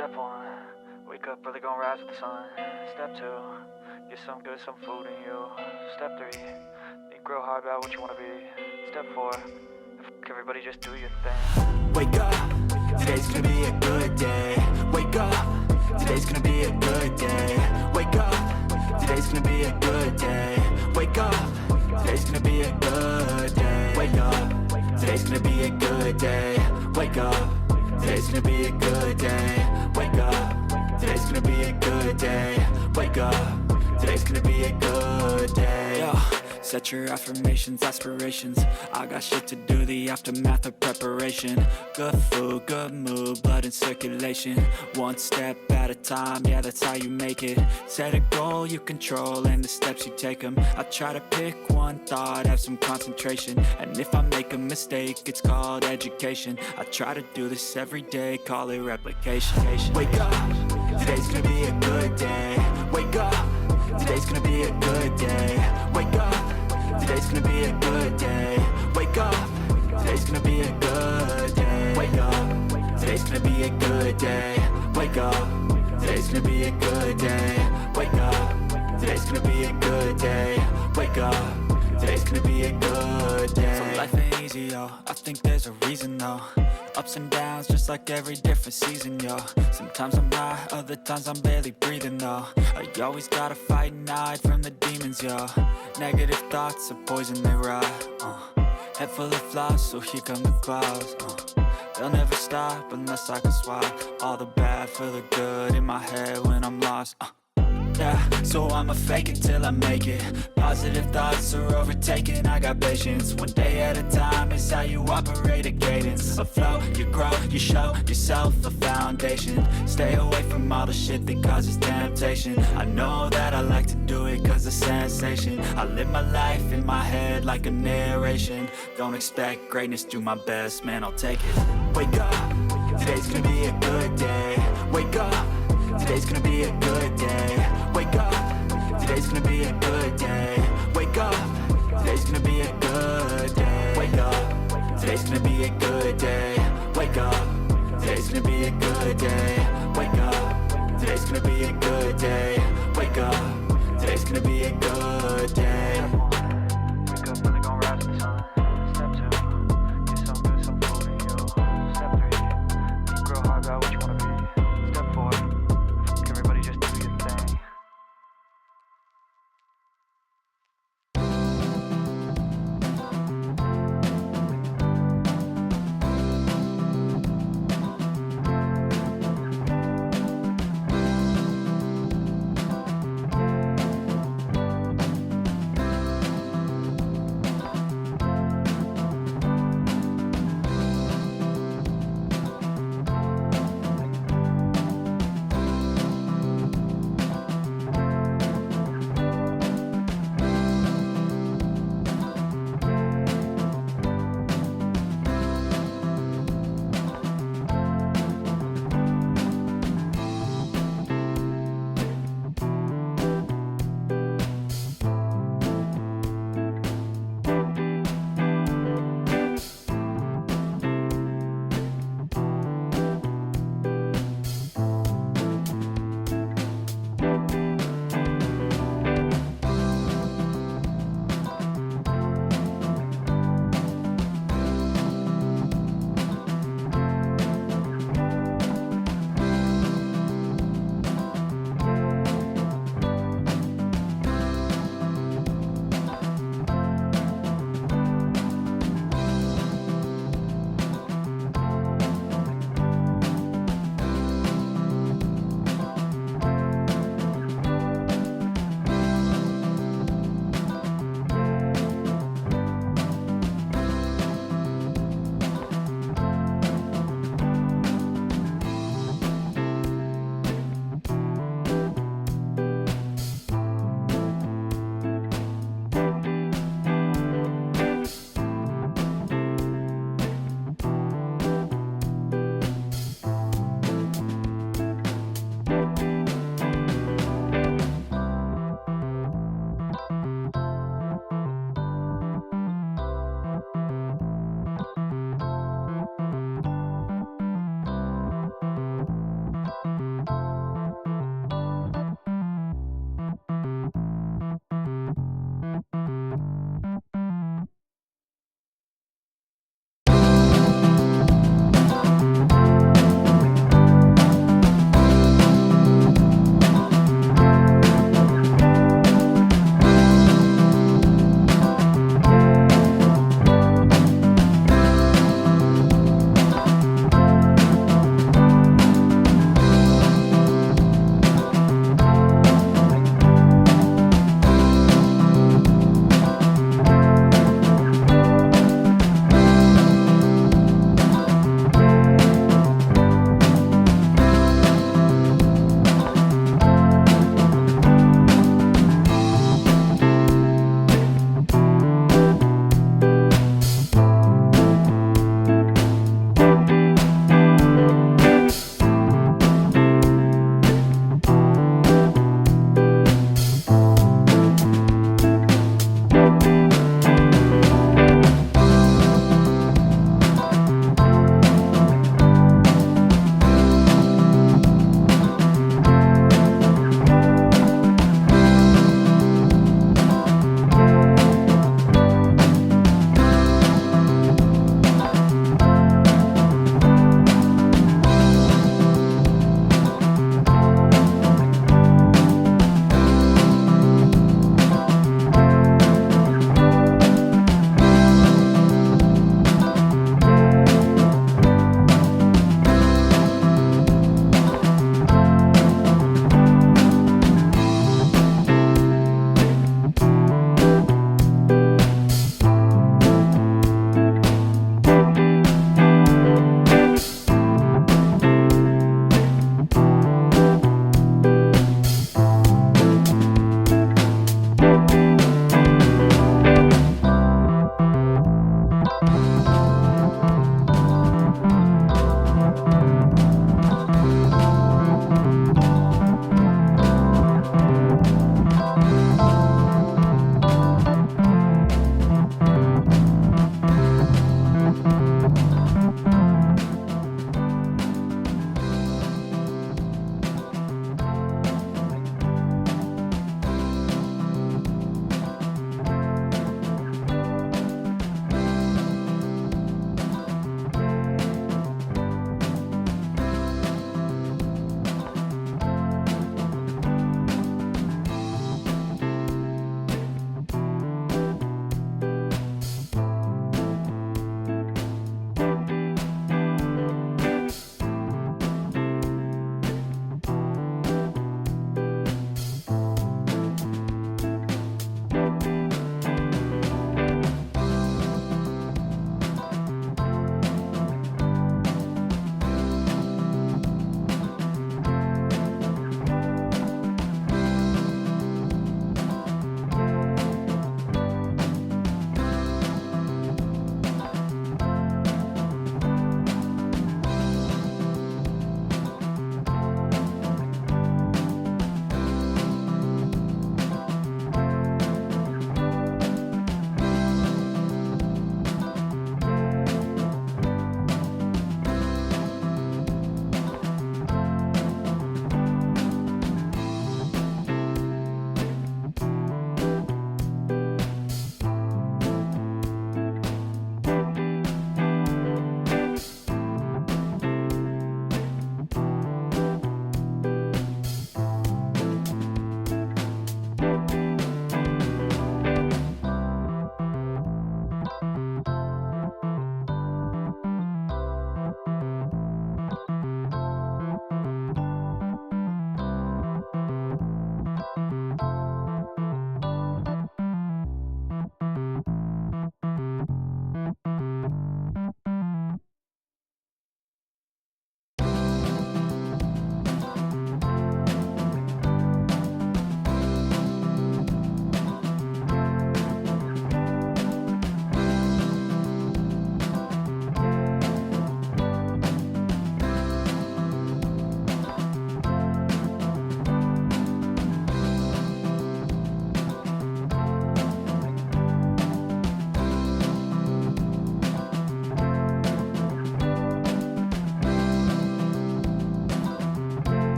Step 1, wake up early, gonna rise with the sun. Step 2, get some good, some food in you. Step 3, think real hard about what you wanna be. Step 4, everybody just do your thing. Wake up, today's gonna be a good day. Wake up, today's gonna be a good day. Wake up, today's gonna be a good day. Wake up, today's gonna be a good day. Wake up, today's gonna be a good day. Wake up, today's gonna be a good day. Wake up, today's gonna be a good day. Wake up, today's gonna be a good day. Yo, set your affirmations, aspirations. I got shit to do, the aftermath of preparation. Good food, good mood, blood in circulation. One step at a time, yeah, that's how you make it. Set a goal you control and the steps you take them. I try to pick one thought, have some concentration. And if I make a mistake, it's called education. I try to do this every day, call it replication. Wake up, today's gonna be a good day. Wake up, today's gonna be a good day. Wake up, today's gonna be a good day. Wake up, today's gonna be a good day. Wake up, today's gonna be a good day. Wake up, today's gonna be a good day. Wake up, today's gonna be a good day. Wake up, today's gonna be a good day. So life ain't easy, yo, I think there's a reason though. Ups and downs, just like every different season, yo. Sometimes I'm high, other times I'm barely breathing, though. I always gotta fight and hide from the demons, yo. Negative thoughts are poison, they rot. Head full of flies, so here come the clouds. They'll never stop unless I can swap all the bad for the good in my head when I'm lost. Yeah, so I'ma fake it till I make it. Positive thoughts are overtaken, I got patience. One day at a time is how you operate a cadence. A flow, you grow, you show yourself a foundation. Stay away from all the shit that causes temptation. I know that I like to do it cause of sensation. I live my life in my head like a narration. Don't expect greatness, do my best, man, I'll take it. Wake up, today's gonna be a good day. Wake up, today's gonna be a good day. Wake up, today's gonna be a good day. Wake up, today's gonna be a good day. Wake up, today's gonna be a good day. Wake up, today's gonna be a good day. Wake up, today's gonna be a good day. Wake up, today's gonna be a good day.